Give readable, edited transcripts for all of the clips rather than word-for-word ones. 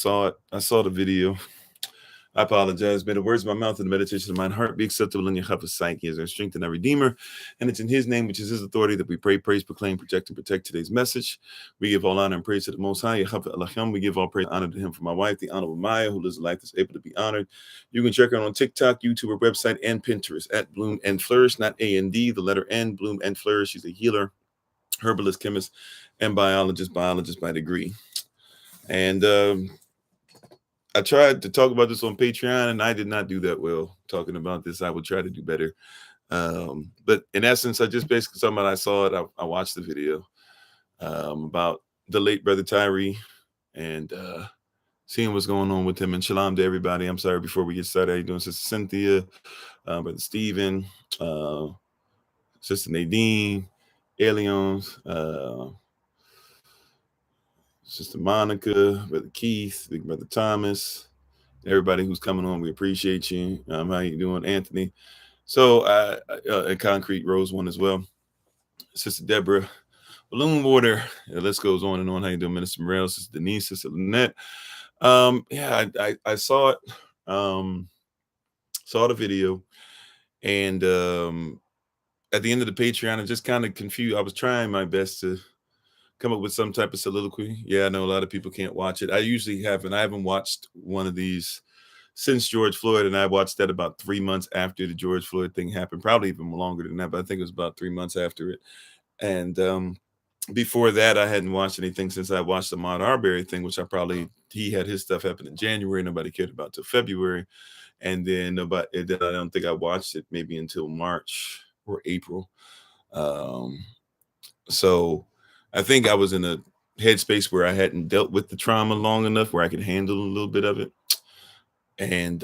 saw it. I saw the video. I apologize. May the words of my mouth and the meditation of my heart be acceptable in your sight. He is our strength and our redeemer. And it's in his name, which is his authority, that we pray, praise, proclaim, project, and protect today's message. We give all honor and praise to the Most High. We give all praise and honor to him for my wife, the Honorable Maya, who lives a life that's able to be honored. You can check her out on TikTok, YouTube, her website, and Pinterest at Bloom and Flourish, not A-N-D, the letter N, Bloom and Flourish. She's a healer, herbalist, chemist, and biologist by degree. And I tried to talk about this on Patreon, and I did not do that well talking about this. I would try to do better. But in essence, I just basically talking about I saw it. I watched the video about the late brother Tyre and seeing what's going on with him. And shalom to everybody. I'm sorry, before we get started, how you doing, Sister Cynthia, Brother Stephen, Sister Nadine, Aliens, Sister Monica, Brother Keith, Big Brother Thomas, everybody who's coming on, we appreciate you. How you doing, Anthony? So, and Concrete Rose one as well. Sister Deborah, Balloon Water. The list goes on and on. How you doing, Minister Morel, Sister Denise, Sister Lynette? I saw it. Saw the video, and at the end of the Patreon, I just kind of confused. I was trying my best to come up with some type of soliloquy. Yeah, I know a lot of people can't watch it. I usually haven't. I haven't watched one of these since George Floyd, and I watched that about 3 months after the George Floyd thing happened, probably even longer than that, but I think it was about 3 months after it. And before that, I hadn't watched anything since I watched the Ahmaud Arbery thing, which he had his stuff happen in January, nobody cared about till February. And then I don't think I watched it maybe until March or April. So I think I was in a headspace where I hadn't dealt with the trauma long enough where I could handle a little bit of it. And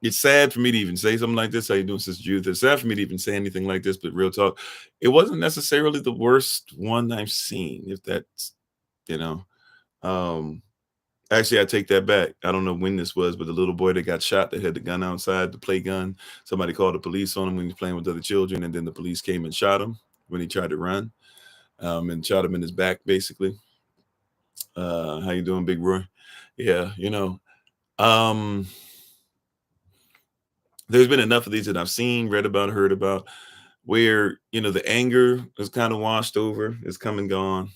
it's sad for me to even say something like this. How you doing, Sister Judith? It's sad for me to even say anything like this, but real talk, it wasn't necessarily the worst one I've seen, if that's, actually, I take that back. I don't know when this was, but the little boy that got shot that had the gun outside, the play gun, somebody called the police on him when he was playing with other children, and then the police came and shot him when he tried to run, and shot him in his back, basically. How you doing, Big Roy? Yeah, there's been enough of these that I've seen, read about, heard about, where, the anger is kind of washed over, it's come and gone.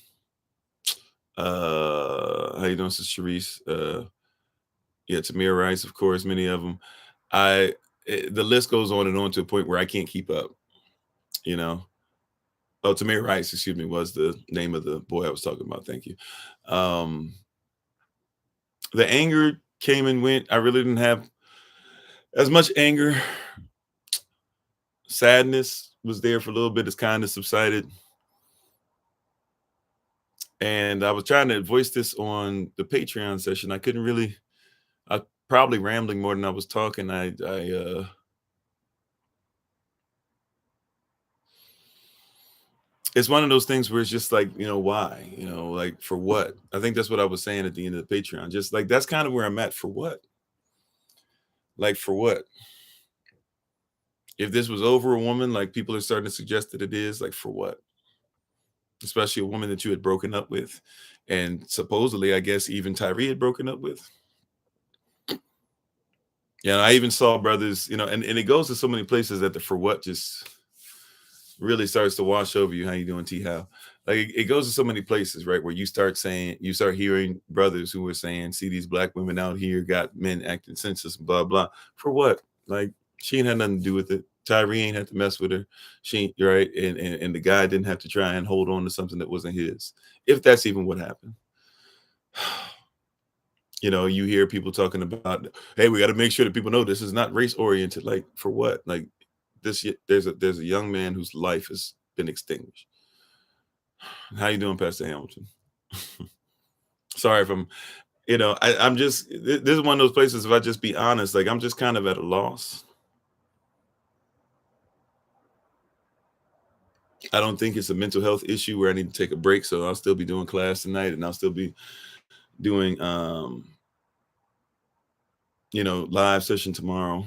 How you doing, Sister Sharice? Yeah, Tamir Rice, of course, many of them. The list goes on and on to a point where I can't keep up, Oh, Tamir Rice, excuse me, was the name of the boy I was talking about. Thank you. The anger came and went. I really didn't have as much anger. Sadness was there for a little bit. It's kind of subsided. And I was trying to voice this on the Patreon session. I couldn't really, I probably rambling more than I was talking. It's one of those things where it's just like, why, like for what? I think that's what I was saying at the end of the Patreon. Just like, that's kind of where I'm at. For what? Like, for what? If this was over a woman, like people are starting to suggest that it is, like, for what? Especially a woman that you had broken up with. And supposedly, I guess, even Tyre had broken up with. Yeah, I even saw brothers, and it goes to so many places that the for what just really starts to wash over you. How you doing, T-How? Like, it goes to so many places, right, where you start hearing brothers who are saying, see these black women out here got men acting senseless, blah, blah. For what? Like, she ain't had nothing to do with it. Tyre ain't had to mess with her. She, right? And the guy didn't have to try and hold on to something that wasn't his, if that's even what happened. You hear people talking about, hey, we got to make sure that people know this is not race oriented. Like, for what? Like, there's a young man whose life has been extinguished. How you doing, Pastor Hamilton? Sorry if I'm, I'm just, this is one of those places, if I just be honest, like, I'm just kind of at a loss. I don't think it's a mental health issue where I need to take a break. So I'll still be doing class tonight, and I'll still be doing, live session tomorrow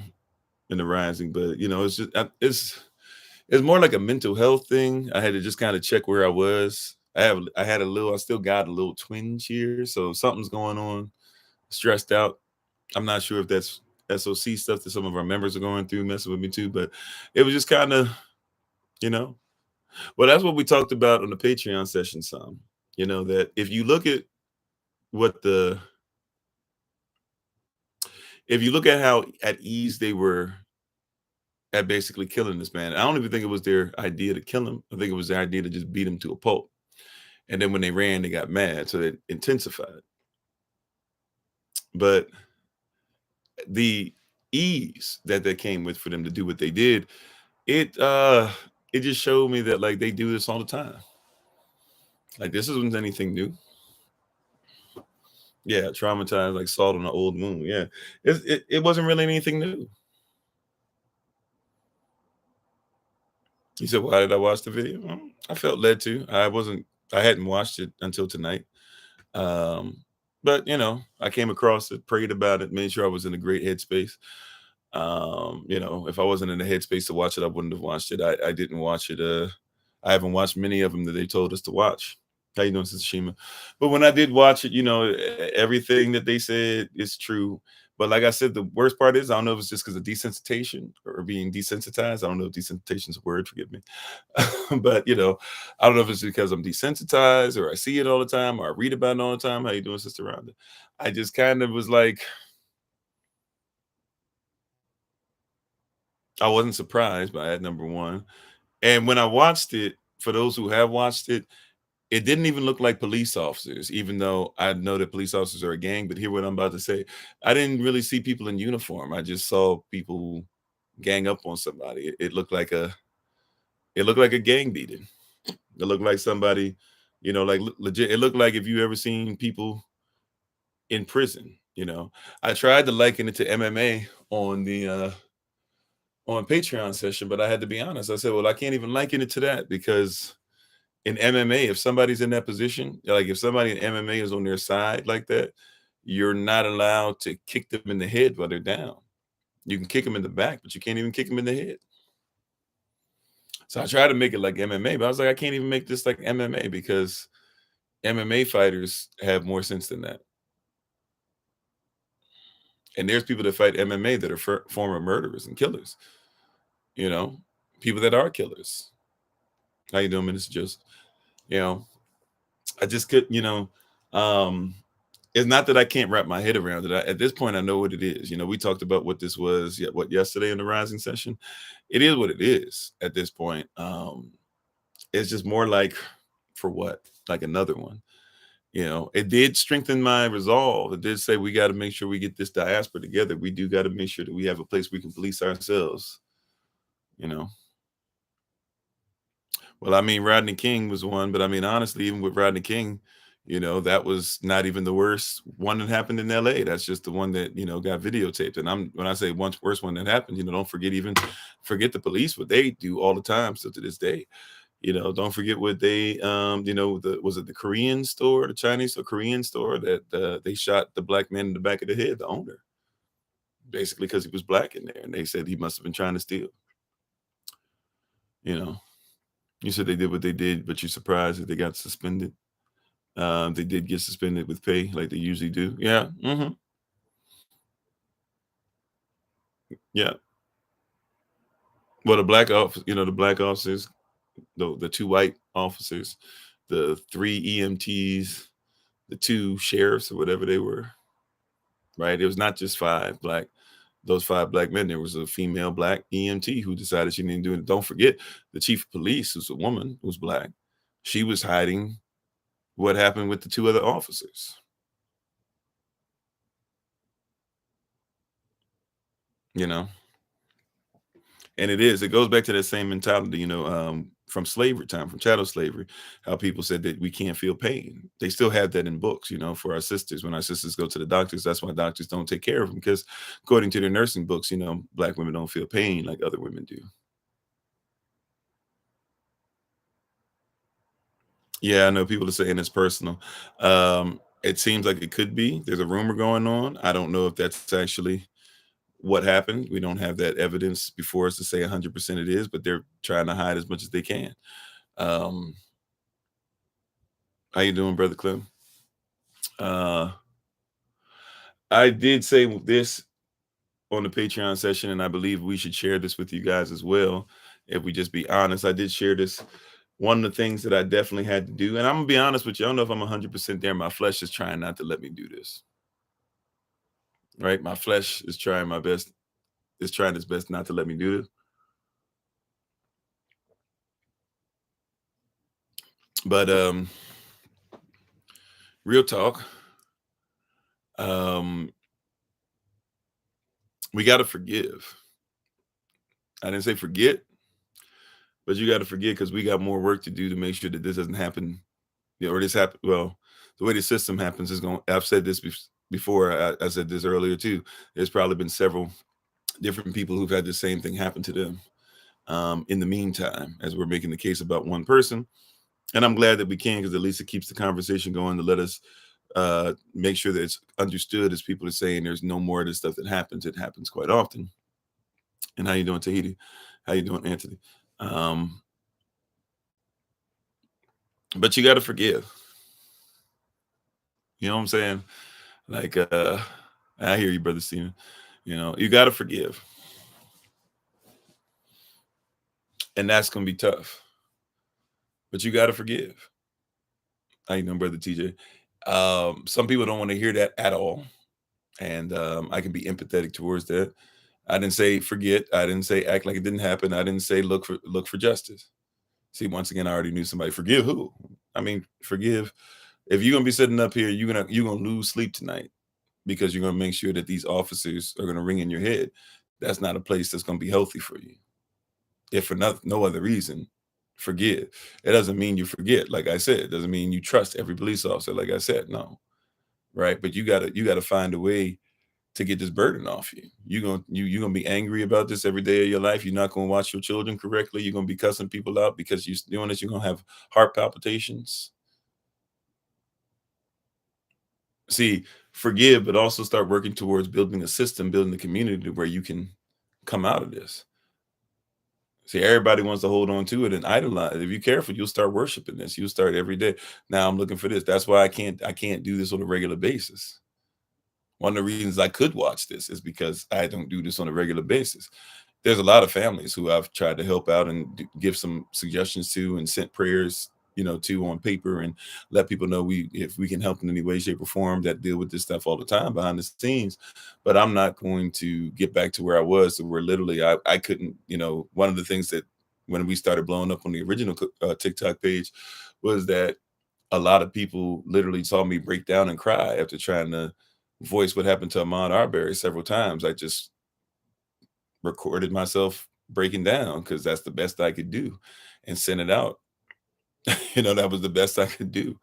in the Rising. But, it's just, it's more like a mental health thing. I had to just kind of check where I was. I still got a little twinge here, so something's going on. Stressed out. I'm not sure if that's SOC stuff that some of our members are going through, messing with me too, but it was just kind of, you know. Well, that's what we talked about on the Patreon session some. That what the if you look at how at ease they were at basically killing this man, I don't even think it was their idea to kill him. I think it was their idea to just beat him to a pulp. And then when they ran, they got mad, so it intensified. But the ease that came with for them to do what they did, it just showed me that like they do this all the time. Like this isn't anything new. Yeah, traumatized like salt on an old moon. Yeah, it wasn't really anything new. He said, "Why did I watch the video?" Well, I felt led to. I hadn't watched it until tonight. Um, but I came across it, prayed about it, made sure I was in a great headspace. If I wasn't in the headspace to watch it, I wouldn't have watched it. I didn't watch it. I haven't watched many of them that they told us to watch. How you doing, Sister Shima? But when I did watch it, everything that they said is true. But like I said, the worst part is I don't know if it's just because of desensitization or being desensitized. I don't know if desensitization is a word, forgive me. But I don't know if it's because I'm desensitized or I see it all the time or I read about it all the time. How you doing, Sister Rhonda? I just kind of was like, I wasn't surprised by that, number one. And when I watched it, for those who have watched it, it didn't even look like police officers, even though I know that police officers are a gang. But hear what I'm about to say. I didn't really see people in uniform. I just saw people gang up on somebody. It looked like a gang beating. It looked like somebody, like legit. It looked like if you ever seen people in prison. I tried to liken it to MMA on Patreon session, but I had to be honest. I said, well, I can't even liken it to that because in MMA, if somebody's in that position, like if somebody in MMA is on their side like that, you're not allowed to kick them in the head while they're down. You can kick them in the back, but you can't even kick them in the head. So I tried to make it like MMA, but I was like, I can't even make this like MMA because MMA fighters have more sense than that. And there's people that fight MMA that are former murderers and killers. People that are killers. How you doing, Minister Joseph? I just could, it's not that I can't wrap my head around it. At this point, I know what it is. We talked about what this was, yesterday in the rising session. It is what it is at this point. It's just more like, for what? Like another one. It did strengthen my resolve. It did say we got to make sure we get this diaspora together. We do got to make sure that we have a place we can police ourselves. Well, I mean, Rodney King was one, but I mean, honestly, even with Rodney King, that was not even the worst one that happened in LA. That's just the one that, got videotaped. And when I say worst one that happened, don't forget the police, what they do all the time. So to this day, don't forget what they, was it the Korean store, the Chinese or Korean store that they shot the black man in the back of the head, the owner, basically because he was black in there. And they said he must have been trying to steal, You said they did what they did, but you're surprised that they got suspended. They did get suspended with pay, like they usually do. Yeah. Mm-hmm. Yeah. Well, the black officers, the two white officers, the 3 EMTs, the 2 sheriffs or whatever they were. Right. It was not just those 5 black men. There was a female black EMT who decided she didn't do it. Don't forget the chief of police, who's a woman, who's black. She was hiding what happened with the 2 other officers. And it goes back to that same mentality, from slavery time, from chattel slavery, how people said that we can't feel pain. They still have that in books, for our sisters. When our sisters go to the doctors, that's why doctors don't take care of them, because according to their nursing books, black women don't feel pain like other women do. Yeah, I know people are saying it's personal. It seems like it could be. There's a rumor going on. I don't know if that's actually what happened. We don't have that evidence before us to say 100% it is, but they're trying to hide as much as they can. How you doing, Brother Clem? I did say this on the Patreon session, and I believe we should share this with you guys as well. If we just be honest, I did share this. One of the things that I definitely had to do, and I'm gonna be honest with you, I don't know if I'm 100% there. My flesh is trying not to let me do this. Right? My flesh is trying my best. It's trying its best not to let me do this. But real talk. We got to forgive. I didn't say forget, but you got to forget because we got more work to do to make sure that this doesn't happen. Or this happen. Well, the way the system happens is going. I've said this before. I said this earlier too. There's probably been several different people who've had the same thing happen to them. In the meantime, as we're making the case about one person, and I'm glad that we can, because at least it keeps the conversation going to let us make sure that it's understood, as people are saying there's no more of this stuff that happens. It happens quite often. And how you doing, Tahiti? How you doing, Anthony? But you got to forgive. You know what I'm saying? Like, I hear you, Brother Steven. You know, you got to forgive. And that's going to be tough. But you got to forgive. How you doing, Brother TJ? Some people don't want to hear that at all. And I can be empathetic towards that. I didn't say forget. I didn't say act like it didn't happen. I didn't say look for justice. See, once again, I already knew somebody. Forgive who? I mean, forgive. If you're gonna be sitting up here, you're gonna lose sleep tonight because you're gonna make sure that these officers are gonna ring in your head. That's not a place that's gonna be healthy for you. If for no other reason, forgive. It doesn't mean you forget. Like I said, it doesn't mean you trust every police officer. Like I said, no. Right. But you gotta find a way to get this burden off you. You're gonna be angry about this every day of your life. You're not gonna watch your children correctly. You're gonna be cussing people out because you're doing this. You're gonna have heart palpitations. See, forgive, but also start working towards building a system, building a community where you can come out of this. See, everybody wants to hold on to it and idolize. If you're careful, you'll start worshiping this. You'll start every day. Now I'm looking for this. That's why I can't do this on a regular basis. One of the reasons I could watch this is because I don't do this on a regular basis. There's a lot of families who I've tried to help out and give some suggestions to and sent prayers, to on paper and let people know if we can help in any way, shape, or form that deal with this stuff all the time behind the scenes. But I'm not going to get back to where I was, where literally I couldn't, one of the things that when we started blowing up on the original TikTok page was that a lot of people literally saw me break down and cry after trying to voice what happened to Ahmaud Arbery several times. I just recorded myself breaking down because that's the best I could do and sent it out. That was the best I could do.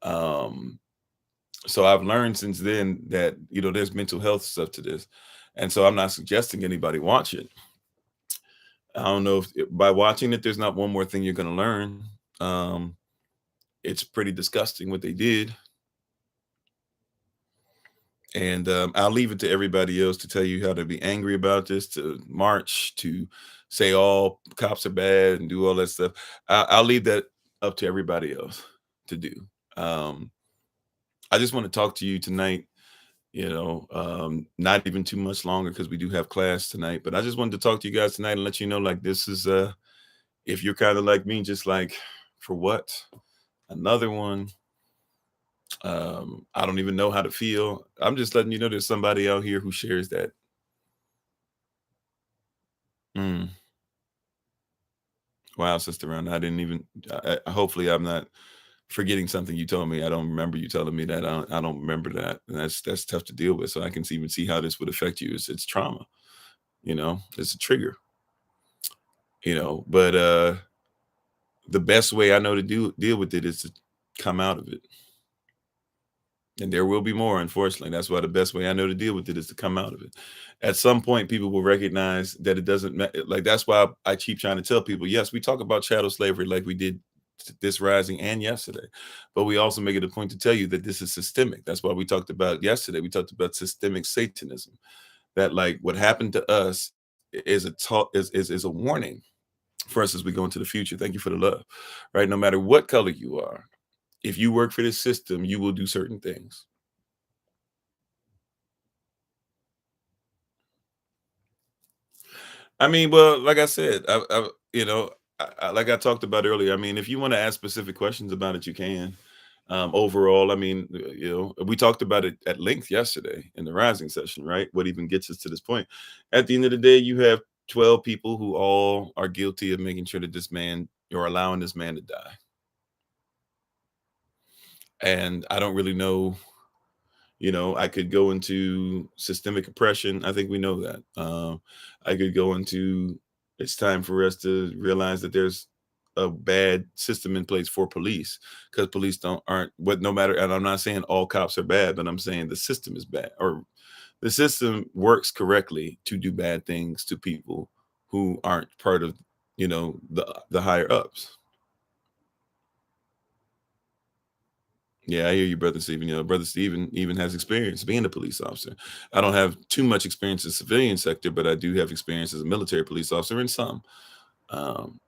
So I've learned since then that, there's mental health stuff to this. And so I'm not suggesting anybody watch it. I don't know if by watching it, there's not one more thing you're going to learn. It's pretty disgusting what they did. And I'll leave it to everybody else to tell you how to be angry about this, to march, to say all cops are bad and do all that stuff. I'll leave that up to everybody else to do. I just want to talk to you tonight, not even too much longer because we do have class tonight. But I just wanted to talk to you guys tonight and let you know, like, this is, if you're kind of like me, just like, for what? Another one. I don't even know how to feel. I'm just letting you know there's somebody out here who shares that. Wow, Sister Run. I didn't even, hopefully I'm not forgetting something you told me. I don't remember you telling me that. I don't remember that. And that's tough to deal with. So I can even see how this would affect you. It's trauma, it's a trigger, but the best way I know to deal with it is to come out of it. And there will be more, unfortunately. That's why the best way I know to deal with it is to come out of it. At some point, people will recognize that it doesn't matter. Like, that's why I keep trying to tell people, yes, we talk about chattel slavery like we did this rising and yesterday, but we also make it a point to tell you that this is systemic. That's why we talked about yesterday. We talked about systemic Satanism, that like what happened to us is a warning for us as we go into the future. Thank you for the love, right? No matter what color you are, If you work for this system, you will do certain things. I mean, well, like I said, like I talked about earlier. I mean, if you want to ask specific questions about it, you can. Overall, I mean, we talked about it at length yesterday in the rising session, right? What even gets us to this point? At the end of the day, you have 12 people who all are guilty of making sure that this man, or allowing this man to die. And I don't really know. I could go into systemic oppression. I think we know that. I could go into, it's time for us to realize that there's a bad system in place for police, because police aren't what, no matter, and I'm not saying all cops are bad, but I'm saying the system is bad, or the system works correctly to do bad things to people who aren't part of, the higher ups. Yeah, I hear you, brother Steven. Brother Steven even has experience being a police officer. I don't have too much experience in the civilian sector, but I do have experience as a military police officer in some. Um,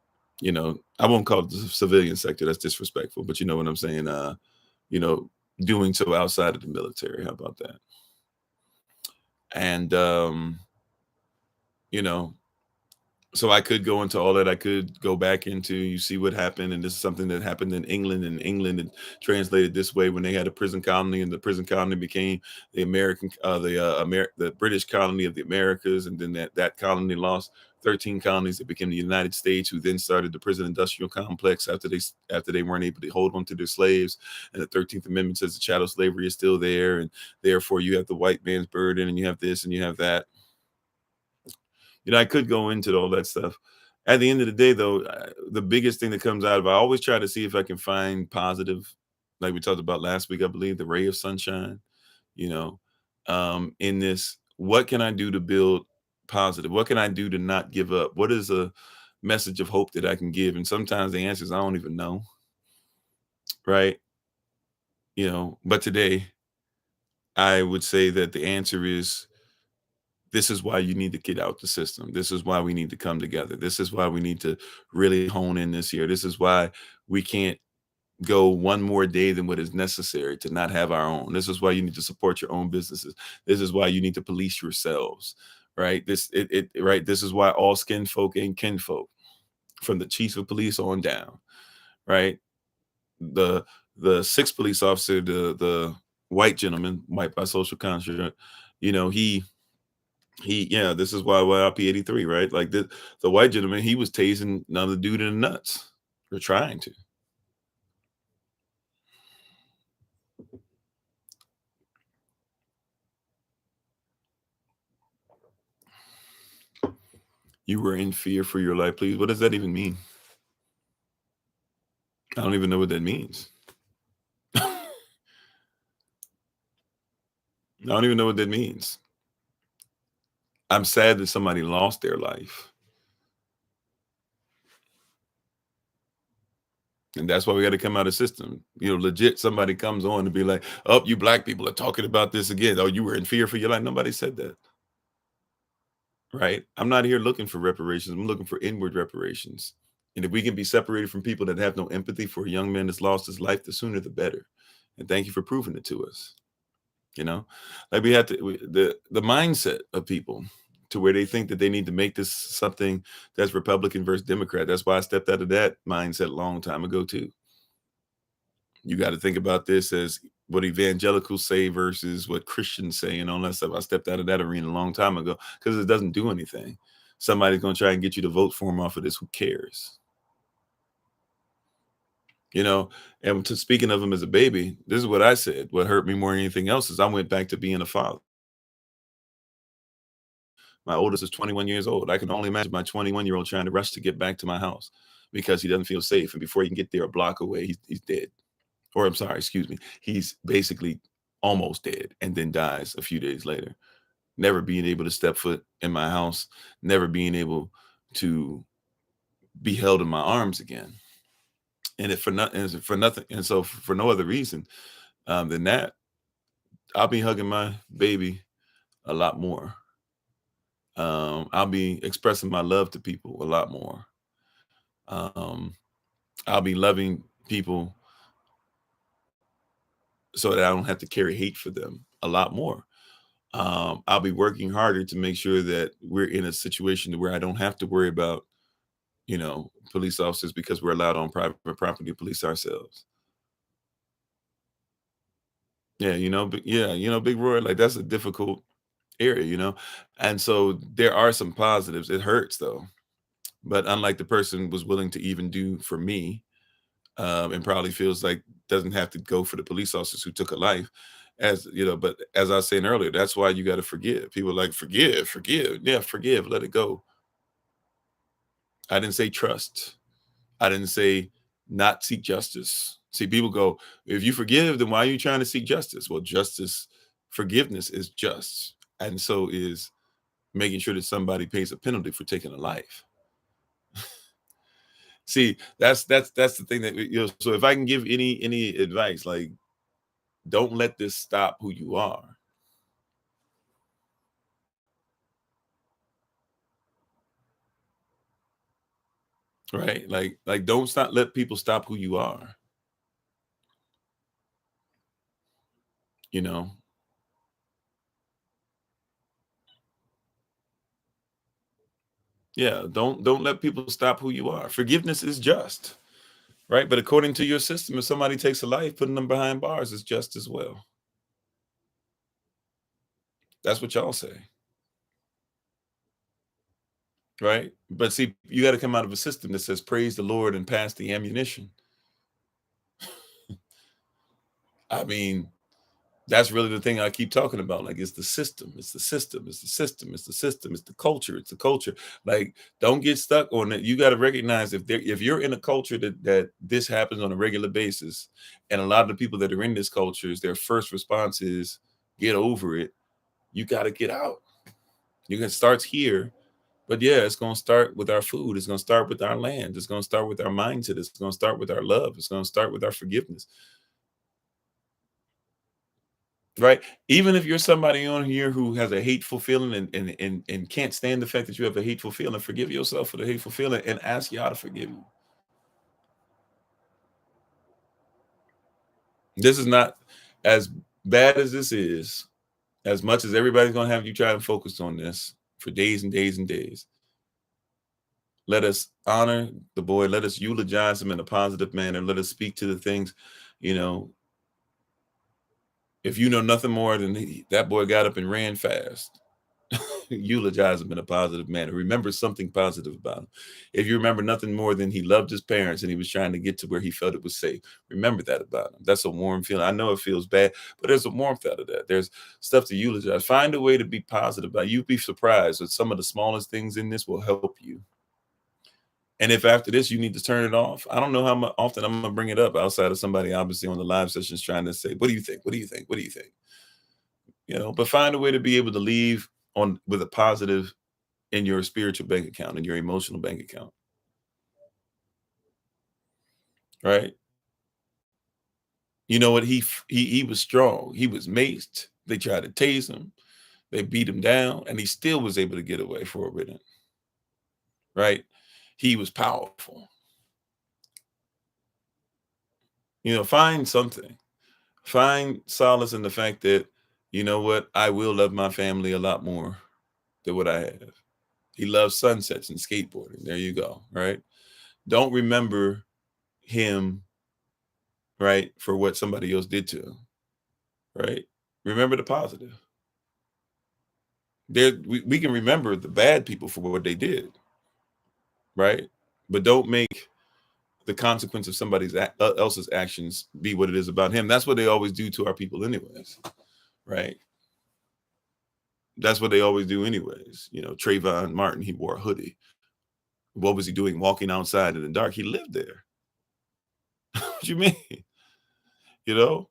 I won't call it the civilian sector. That's disrespectful, but you know what I'm saying. You know, doing so outside of the military. How about that? And you know, so I could go into all that. I could go back into, you see what happened, and this is something that happened in England. And England had translated this way when they had a prison colony, and the prison colony became the the British colony of the Americas, and then that colony lost 13 colonies. It became the United States, who then started the prison industrial complex after they weren't able to hold on to their slaves. And the 13th Amendment says the chattel slavery is still there, and therefore you have the white man's burden, and you have this and you have that. I could go into all that stuff. At the end of the day, though, the biggest thing that comes out of it, I always try to see if I can find positive, like we talked about last week, I believe, the ray of sunshine, you know, in this. What can I do to build positive? What can I do to not give up? What is a message of hope that I can give? And sometimes the answer is I don't even know, right? But today I would say that the answer is, this is why you need to get out the system. This is why we need to come together. This is why we need to really hone in this year. This is why we can't go one more day than what is necessary to not have our own. This is why you need to support your own businesses. This is why you need to police yourselves, right? Right. This is why all skin folk ain't kinfolk, from the chief of police on down, right? The sixth police officer, the white gentleman, white by social construct, yeah, this is why YLP 83, right? Like the white gentleman, he was tasing another dude in the nuts, or trying to. You were in fear for your life, please. What does that even mean? I don't even know what that means. I don't even know what that means. I'm sad that somebody lost their life. And that's why we got to come out of the system. Legit, somebody comes on to be like, oh, you black people are talking about this again. Oh, you were in fear for your life. Nobody said that. Right? I'm not here looking for reparations. I'm looking for inward reparations. And if we can be separated from people that have no empathy for a young man that's lost his life, the sooner the better. And thank you for proving it to us. Like we have to, the mindset of people to where they think that they need to make this something that's Republican versus Democrat. That's why I stepped out of that mindset a long time ago too. You got to think about this as what evangelicals say versus what Christians say and all that stuff. I stepped out of that arena a long time ago because it doesn't do anything. Somebody's going to try and get you to vote for him off of this. Who cares? And speaking of him as a baby, this is what I said. What hurt me more than anything else is I went back to being a father. My oldest is 21 years old. I can only imagine my 21-year-old trying to rush to get back to my house because he doesn't feel safe. And before he can get there a block away, he's dead. Or I'm sorry, excuse me. He's basically almost dead and then dies a few days later. Never being able to step foot in my house, never being able to be held in my arms again. And for nothing, and so for no other reason than that, I'll be hugging my baby a lot more. I'll be expressing my love to people a lot more. I'll be loving people so that I don't have to carry hate for them a lot more. I'll be working harder to make sure that we're in a situation where I don't have to worry about, police officers because we're allowed on private property to police ourselves. Yeah, but yeah, Big Roy, like that's a difficult area. And so there are some positives. It hurts though, but unlike the person was willing to even do for me, and probably feels like doesn't have to go for the police officers who took a life, but as I was saying earlier, that's why you got to forgive. People are like, forgive. Yeah, forgive, let it go. I didn't say trust. I didn't say not seek justice. See, people go, if you forgive, then why are you trying to seek justice? Well, forgiveness is just. And so is making sure that somebody pays a penalty for taking a life. See, that's the thing that, so if I can give any advice, like, don't let this stop who you are. Right? Like don't let people stop who you are. You know? Yeah, don't let people stop who you are. Forgiveness is just, right? But according to your system, if somebody takes a life, putting them behind bars is just as well. That's what y'all say. Right? But see, you got to come out of a system that says praise the Lord and pass the ammunition. I mean, that's really the thing I keep talking about. Like, it's the system, it's the system, it's the system, it's the system, it's the culture, it's the culture. Like, don't get stuck on it. You got to recognize if you're in a culture that this happens on a regular basis, and a lot of the people that are in this culture, their first response is get over it. You got to get out. You can start here, but yeah, it's going to start with our food. It's going to start with our land. It's going to start with our mindset. It's going to start with our love. It's going to start with our forgiveness. Right? Even if you're somebody on here who has a hateful feeling and can't stand the fact that you have a hateful feeling, forgive yourself for the hateful feeling and ask y'all to forgive you. This is not as bad as this is, as much as everybody's gonna have you try and focus on this for days and days and days. Let us honor the boy, let us eulogize him in a positive manner, let us speak to the things, you know, if you know nothing more than that boy got up and ran fast. Eulogize him in a positive manner. Remember something positive about him. If you remember nothing more than he loved his parents and he was trying to get to where he felt it was safe, remember that about him. That's a warm feeling. I know it feels bad, but there's a warmth out of that. There's stuff to eulogize. Find a way to be positive about it. You'd be surprised that some of the smallest things in this will help you. And if after this you need to turn it off, I don't know how often I'm gonna bring it up outside of somebody obviously on the live sessions trying to say, "What do you think? What do you think? What do you think?" But find a way to be able to leave on with a positive in your spiritual bank account, in your emotional bank account, right? You know what? He was strong. He was maced. They tried to tase him. They beat him down, and he still was able to get away for a minute, right? He was powerful. Find something. Find solace in the fact that, you know what? I will love my family a lot more than what I have. He loves sunsets and skateboarding. There you go, right? Don't remember him, right, for what somebody else did to him, right? Remember the positive. We can remember the bad people for what they did, right? But don't make the consequence of somebody else's actions be what it is about him. That's what they always do to our people anyways, right? That's what they always do anyways. Trayvon Martin, he wore a hoodie. What was he doing walking outside in the dark? He lived there. What you mean? You know?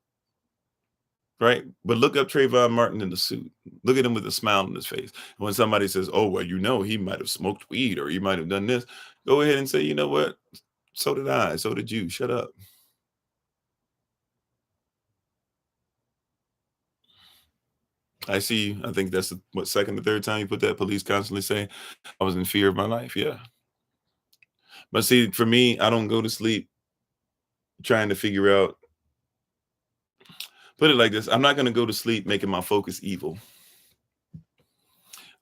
Right? But look up Trayvon Martin in the suit. Look at him with a smile on his face. When somebody says, "Oh, well, he might have smoked weed or he might have done this," go ahead and say, "You know what? So did I. So did you. Shut up." I see. I think that's what, second or third time you put that. Police constantly say, "I was in fear of my life." Yeah. But see, for me, I don't go to sleep trying to figure out. put it like this. I'm not going to go to sleep making my focus evil.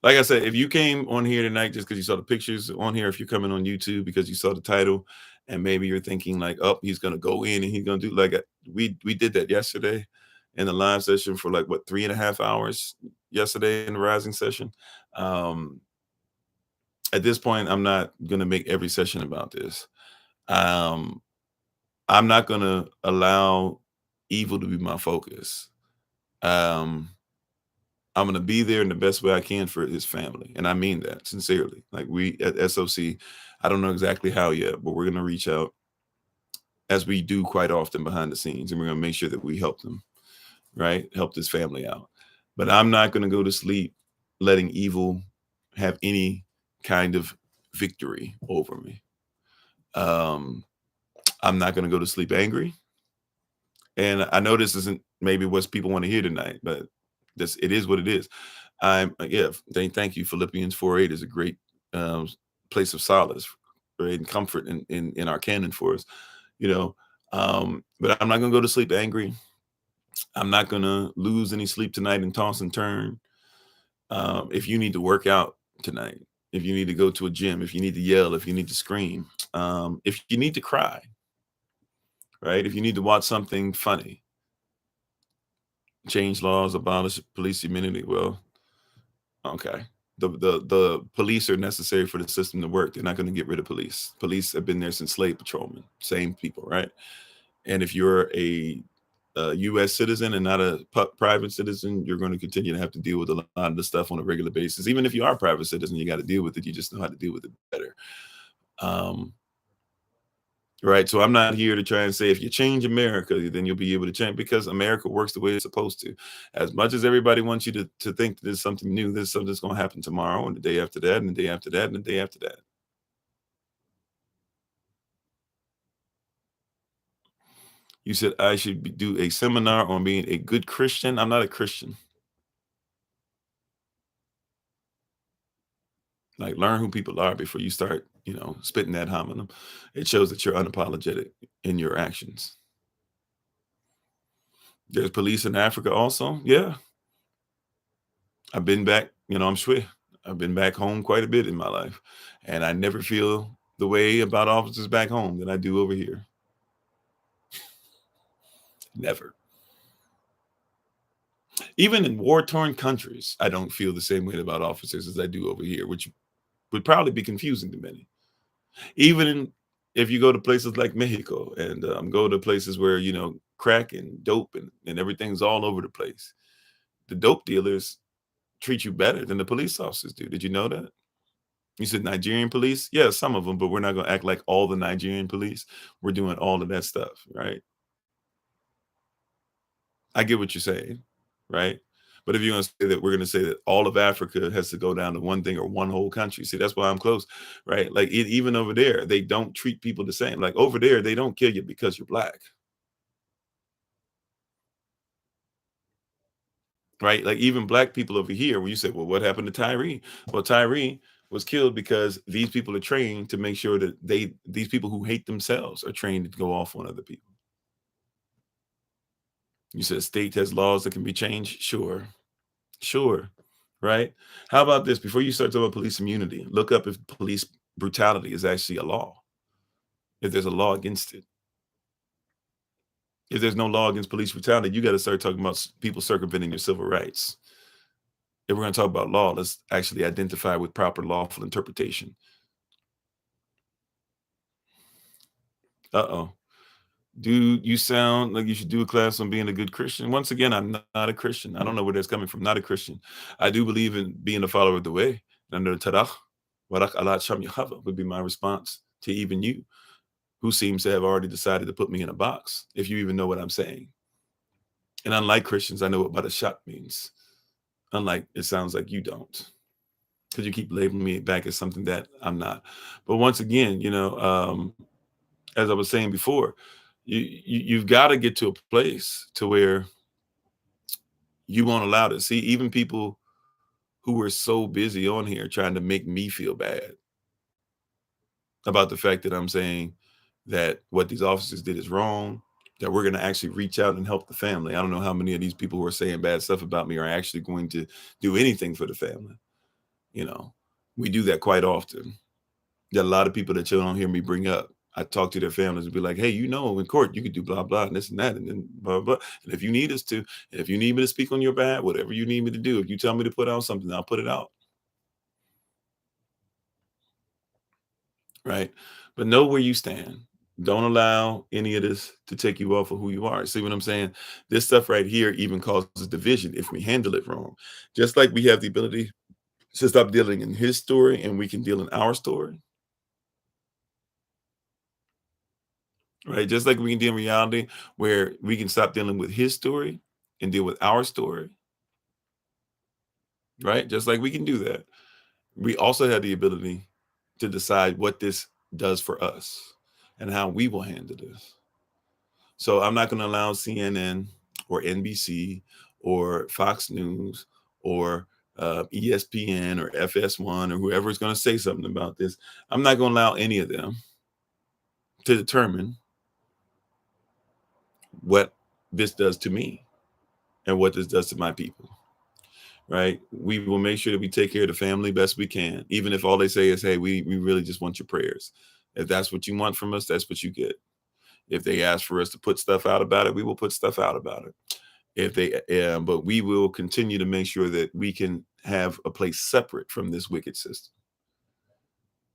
Like I said, if you came on here tonight just because you saw the pictures on here, if you're coming on YouTube because you saw the title, and maybe you're thinking like, oh, he's going to go in and he's going to do like we did that yesterday in the live session for like what 3.5 hours yesterday in the rising session. At this point, I'm not going to make every session about this. Um, I'm not going to allow evil to be my focus. I'm going to be there in the best way I can for his family. And I mean that sincerely. Like we at SOC, I don't know exactly how yet, but we're going to reach out as we do quite often behind the scenes. And we're going to make sure that we help them, right? Help this family out. But I'm not going to go to sleep letting evil have any kind of victory over me. I'm not going to go to sleep angry. And I know this isn't maybe what people want to hear tonight, but it is what it is. Thank you. Philippians 4:8 is a great place of solace, right, and comfort in our canon for us, but I'm not gonna go to sleep angry. I'm not gonna lose any sleep tonight and toss and turn. If you need to work out tonight, if you need to go to a gym, if you need to yell, if you need to scream, if you need to cry, right? If you need to watch something funny, change laws, abolish police immunity. Well, okay. The police are necessary for the system to work. They're not going to get rid of police. Police have been there since slave patrolmen, same people, right? And if you're a U.S. citizen and not a private citizen, you're going to continue to have to deal with a lot of the stuff on a regular basis. Even if you are a private citizen, you got to deal with it. You just know how to deal with it better. Right. So I'm not here to try and say if you change America, then you'll be able to change, because America works the way it's supposed to. As much as everybody wants you to think that there's something new, there's something that's going to happen tomorrow and the day after that and the day after that and the day after that. You said I should do a seminar on being a good Christian. I'm not a Christian. Like, learn who people are before you start, spitting that homonym. It shows that you're unapologetic in your actions. There's police in Africa also. Yeah. I've been back, I'm sure. I've been back home quite a bit in my life. And I never feel the way about officers back home that I do over here. Never. Even in war-torn countries, I don't feel the same way about officers as I do over here, which would probably be confusing to many. Even if you go to places like Mexico and go to places where, crack and dope and everything's all over the place. The dope dealers treat you better than the police officers do. Did you know that? You said Nigerian police? Yeah, some of them, but we're not going to act like all the Nigerian police. We're doing all of that stuff, right? I get what you're saying, right? But if you're going to say that we're going to say that all of Africa has to go down to one thing or one whole country, see, that's why I'm close, right? Like even over there, they don't treat people the same. Like over there, they don't kill you because you're black, right? Like even black people over here, when you say, well, what happened to Tyre? Well, Tyre was killed because these people are trained to make sure that these people who hate themselves are trained to go off on other people. You said state has laws that can be changed. Sure. Right. How about this? Before you start talking about police immunity, look up if police brutality is actually a law, if there's a law against it. If there's no law against police brutality, you got to start talking about people circumventing your civil rights. If we're going to talk about law, let's actually identify with proper lawful interpretation. Uh-oh. Do you sound like you should do a class on being a good Christian? Once again, I'm not a Christian. I don't know where that's coming from. Not a Christian. I do believe in being a follower of the way. Under the Tarach, Warak Allah Sham Yahava would be my response to even you, who seems to have already decided to put me in a box, if you even know what I'm saying. And unlike Christians, I know what Badashat means. Unlike, it sounds like you don't, because you keep labeling me back as something that I'm not. But once again, as I was saying before, you've got to get to a place to where you won't allow to see even people who are so busy on here trying to make me feel bad about the fact that I'm saying that what these officers did is wrong. that we're going to actually reach out and help the family. I don't know how many of these people who are saying bad stuff about me are actually going to do anything for the family. You know, we do that quite often. There are a lot of people that you don't hear me bring up. I talk to their families and be like, hey, in court, you could do blah, blah, and this and that, and then blah, blah. And if you need us to, and if you need me to speak on your behalf, whatever you need me to do, if you tell me to put out something, I'll put it out. Right. But know where you stand. Don't allow any of this to take you off of who you are. See what I'm saying? This stuff right here even causes division if we handle it wrong. Just like we have the ability to stop dealing in his story and we can deal in our story. Right. Just like we can deal in reality where we can stop dealing with his story and deal with our story. Right. Just like we can do that. We also have the ability to decide what this does for us and how we will handle this. So I'm not going to allow CNN or NBC or Fox News or ESPN or FS1 or whoever is going to say something about this. I'm not going to allow any of them to determine what this does to me and what this does to my people. Right? We will make sure that we take care of the family best we can, even if all they say is, hey, we really just want your prayers. If that's what you want from us, that's what you get. If they ask for us to put stuff out about it, we will put stuff out about it. But we will continue to make sure that we can have a place separate from this wicked system.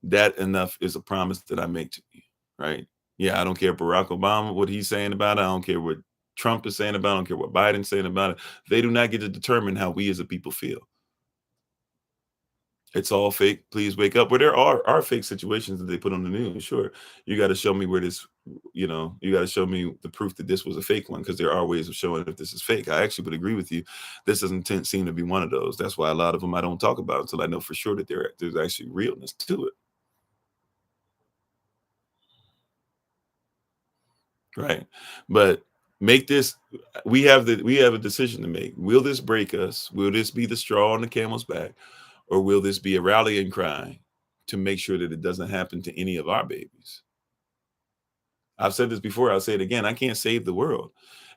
That enough is a promise that I make to you, right? Yeah, I don't care Barack Obama, what he's saying about it. I don't care what Trump is saying about it. I don't care what Biden's saying about it. They do not get to determine how we as a people feel. It's all fake. Please wake up. Where there are fake situations that they put on the news. Sure, you got to show me where this, you got to show me the proof that this was a fake one, because there are ways of showing if this is fake. I actually would agree with you. This doesn't seem to be one of those. That's why a lot of them I don't talk about until I know for sure that there's actually realness to it. Right. But make this, we have a decision to make. Will this break us? Will this be the straw on the camel's back? Or will this be a rallying cry to make sure that it doesn't happen to any of our babies? I've said this before, I'll say it again. I can't save the world.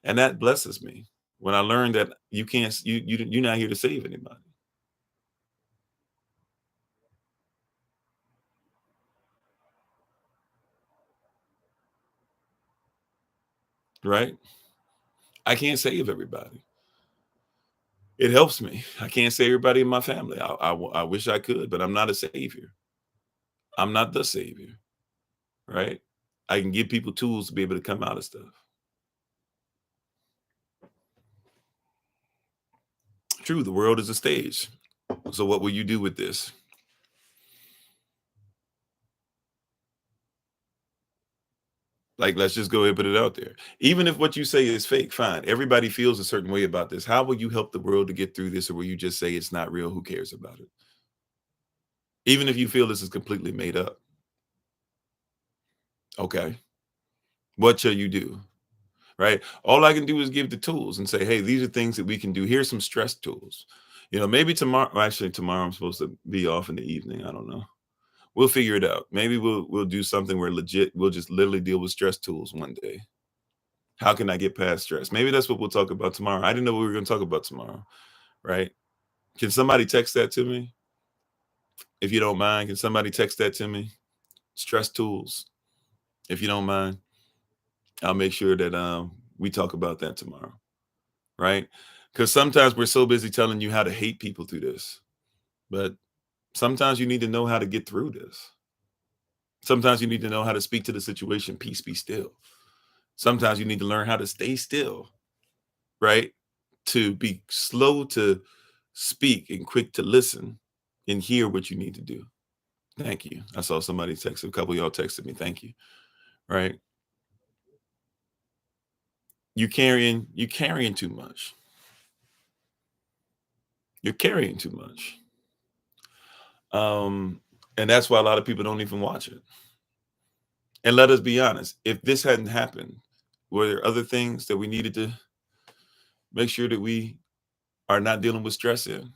And that blesses me when I learned that you can't, you're not here to save anybody. Right? I can't save everybody. It helps me. I can't save everybody in my family. I wish I could, but I'm not a savior. I'm not the savior. Right? I can give people tools to be able to come out of stuff. True, the world is a stage. So what will you do with this? Like, let's just go ahead and put it out there. Even if what you say is fake, fine. Everybody feels a certain way about this. How will you help the world to get through this? Or will you just say it's not real? Who cares about it? Even if you feel this is completely made up. Okay. What shall you do? Right. All I can do is give the tools and say, hey, these are things that we can do. Here's some stress tools. Maybe tomorrow, actually tomorrow I'm supposed to be off in the evening. I don't know. We'll figure it out. Maybe we'll do something where we'll just literally deal with stress tools one day. How can I get past stress? Maybe that's what we'll talk about tomorrow. I didn't know what we were going to talk about tomorrow, right? Can somebody text that to me? If you don't mind, can somebody text that to me? Stress tools. If you don't mind, I'll make sure that we talk about that tomorrow, right? Because sometimes we're so busy telling you how to hate people through this, but sometimes you need to know how to get through this. Sometimes you need to know how to speak to the situation, peace be still. Sometimes you need to learn how to stay still, right? To be slow to speak and quick to listen and hear what you need to do. Thank you. I saw somebody text, a couple of y'all texted me. Thank you. Right. You're carrying too much. You're carrying too much. And that's why a lot of people don't even watch it. And let us be honest, if this hadn't happened, were there other things that we needed to make sure that we are not dealing with stress in?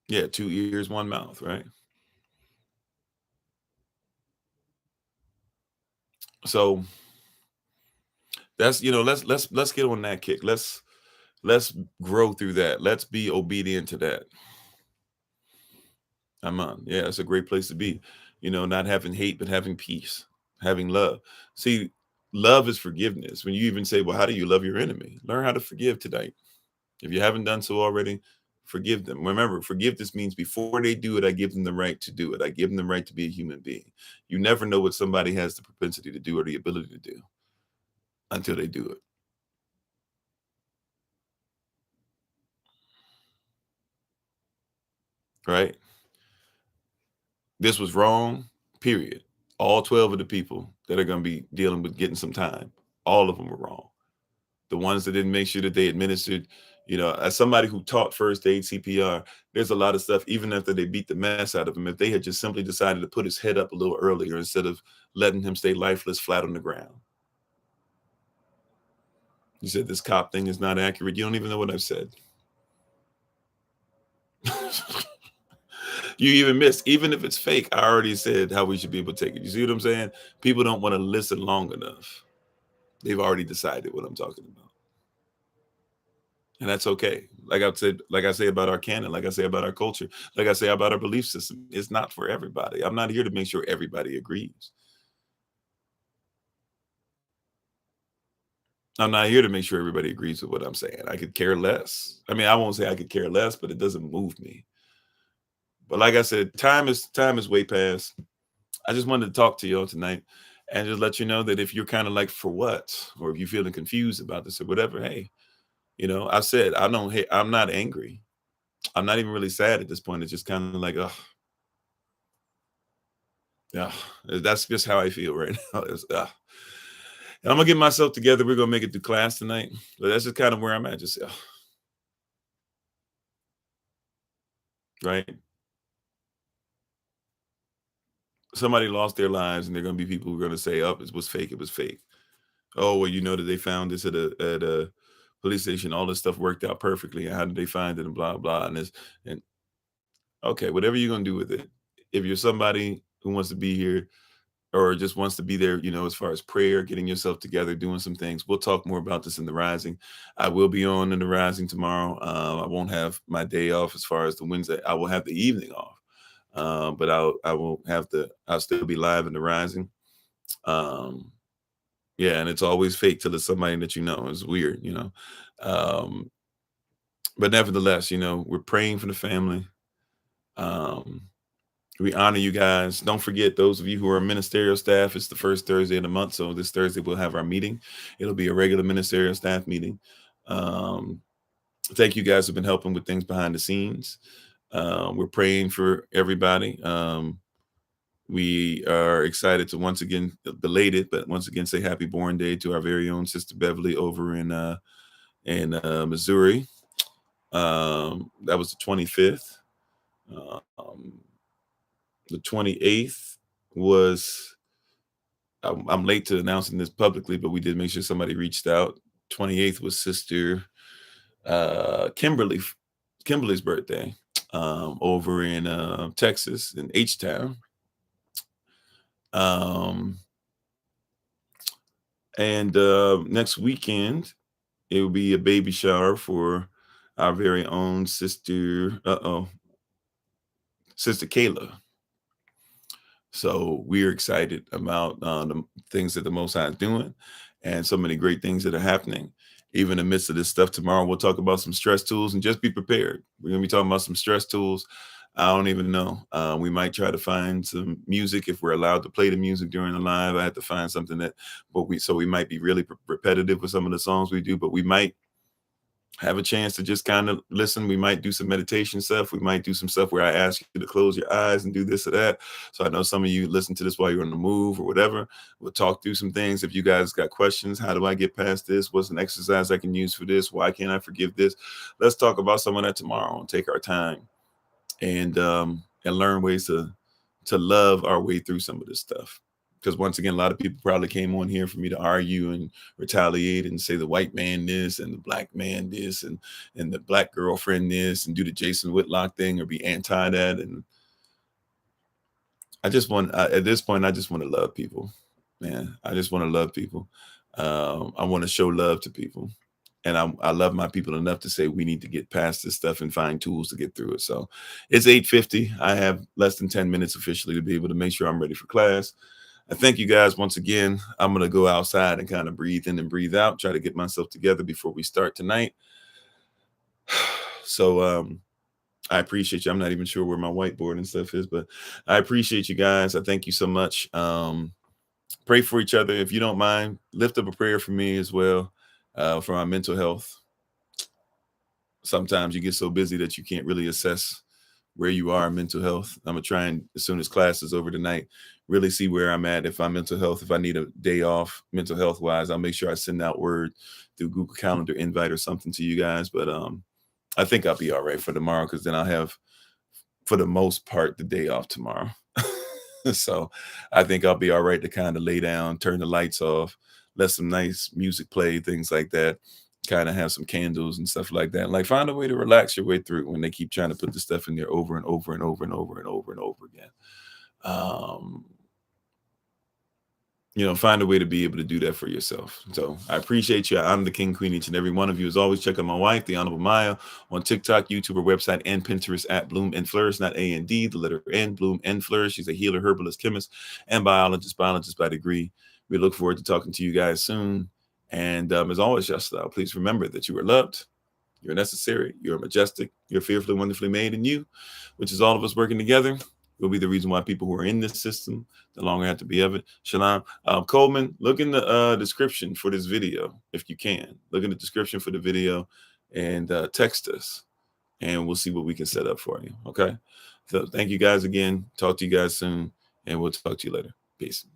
Yeah, 2 ears, one mouth, right? So that's, let's get on that kick. Let's grow through that. Let's be obedient to that. I'm on. Yeah, it's a great place to be. Not having hate, but having peace, having love. See, love is forgiveness. When you even say, well, how do you love your enemy? Learn how to forgive tonight. If you haven't done so already, forgive them. Remember, forgiveness means before they do it, I give them the right to do it. I give them the right to be a human being. You never know what somebody has the propensity to do or the ability to do until they do it. Right? This was wrong, period. All 12 of the people that are going to be dealing with getting some time, all of them were wrong. The ones that didn't make sure that they administered, as somebody who taught first aid CPR, there's a lot of stuff, even after they beat the mess out of him, if they had just simply decided to put his head up a little earlier instead of letting him stay lifeless flat on the ground. You said this cop thing is not accurate. You don't even know what I've said. You even missed, even if it's fake, I already said how we should be able to take it. You see what I'm saying? People don't want to listen long enough. They've already decided what I'm talking about. And that's okay. Like I say about our canon, like I say about our culture, like I say about our belief system, it's not for everybody. I'm not here to make sure everybody agrees. I'm not here to make sure everybody agrees with what I'm saying. I could care less. I mean, I won't say I could care less, but it doesn't move me. But like I said, time is way past. I just wanted to talk to y'all tonight and just let you know that if you're kind of like, for what, or if you're feeling confused about this or whatever, hey, I said, I'm not angry. I'm not even really sad at this point. It's just kind of like, oh, yeah, that's just how I feel right now. And I'm gonna get myself together. We're gonna make it through class tonight. But that's just kind of where I'm at. Just right. Somebody lost their lives, and they're gonna be people who are gonna say, "Oh, it was fake. It was fake." Oh, well, that they found this at a police station. All this stuff worked out perfectly. And how did they find it? And blah blah. And okay, whatever you're gonna do with it. If you're somebody who wants to be here or just wants to be there, as far as prayer, getting yourself together, doing some things. We'll talk more about this in the Rising. I will be on in the Rising tomorrow. I won't have my day off as far as the Wednesday. I will have the evening off, but I will have I'll still be live in the Rising. Yeah, and it's always fake till it's somebody that you know. It's weird. Um, but nevertheless, we're praying for the family. Um, We honor you guys. Don't forget, those of you who are ministerial staff, it's the first Thursday of the month. So this Thursday, we'll have our meeting. It'll be a regular ministerial staff meeting. Thank you guys who've been helping with things behind the scenes. We're praying for everybody. We are excited to once again, belated, but once again, say happy born day to our very own Sister Beverly over in Missouri. That was the 25th. The 28th was, I'm late to announcing this publicly, but we did make sure somebody reached out. 28th was Sister Kimberly's birthday, over in Texas, in H-Town. And next weekend, it will be a baby shower for our very own Sister Kayla. So we're excited about the things that the Most High is doing and so many great things that are happening. Even in the midst of this stuff, tomorrow we'll talk about some stress tools, and just be prepared. We're going to be talking about some stress tools. I don't even know. We might try to find some music if we're allowed to play the music during the live. I had to find something so we might be really repetitive with some of the songs we do, but we might have a chance to just kind of listen. We might do some meditation stuff. We might do some stuff where I ask you to close your eyes and do this or that. So I know some of you listen to this while you're on the move or whatever. We'll talk through some things. If you guys got questions, how do I get past this? What's an exercise I can use for this? Why can't I forgive this? Let's talk about some of that tomorrow and take our time and learn ways to love our way through some of this stuff. Because once again, a lot of people probably came on here for me to argue and retaliate and say the white man this and the black man this and the black girlfriend this and do the Jason Whitlock thing or be anti that. And at this point, I just want to love people. man. I just want to love people. I want to show love to people. And I love my people enough to say we need to get past this stuff and find tools to get through it. So it's 8:50. I have less than 10 minutes officially to be able to make sure I'm ready for class. I thank you guys once again. I'm going to go outside and kind of breathe in and breathe out, try to get myself together before we start tonight. So I appreciate you. I'm not even sure where my whiteboard and stuff is, but I appreciate you guys. I thank you so much. Pray for each other. If you don't mind, lift up a prayer for me as well, for my mental health. Sometimes you get so busy that you can't really assess where you are in mental health. I'm gonna try and, as soon as class is over tonight, really see where I'm at. If I'm mental health, if I need a day off mental health wise, I'll make sure I send out word through Google Calendar invite or something to you guys. But I think I'll be all right for tomorrow, because then I'll have, for the most part, the day off tomorrow. So I think I'll be all right to kind of lay down, turn the lights off, let some nice music play, things like that, kind of have some candles and stuff like that. Like, find a way to relax your way through when they keep trying to put the stuff in there over and over and over and over and over and over again. Find a way to be able to do that for yourself. So I appreciate you. I'm the King, Queen, each and every one of you. As always, check out my wife, the Honorable Maya, on TikTok, YouTube, her website, and Pinterest at Bloom and Flourish, not A&D, the letter N, Bloom and Flourish. She's a healer, herbalist, chemist, and biologist by degree. We look forward to talking to you guys soon. And as always, please remember that you are loved, you're necessary, you're majestic, you're fearfully, wonderfully made in you, which is all of us working together. Will be the reason why people who are in this system no longer have to be of it. Shalom. Coleman, look in the description for this video, if you can. Look in the description for the video and text us, and we'll see what we can set up for you. Okay? So thank you guys again. Talk to you guys soon, and we'll talk to you later. Peace.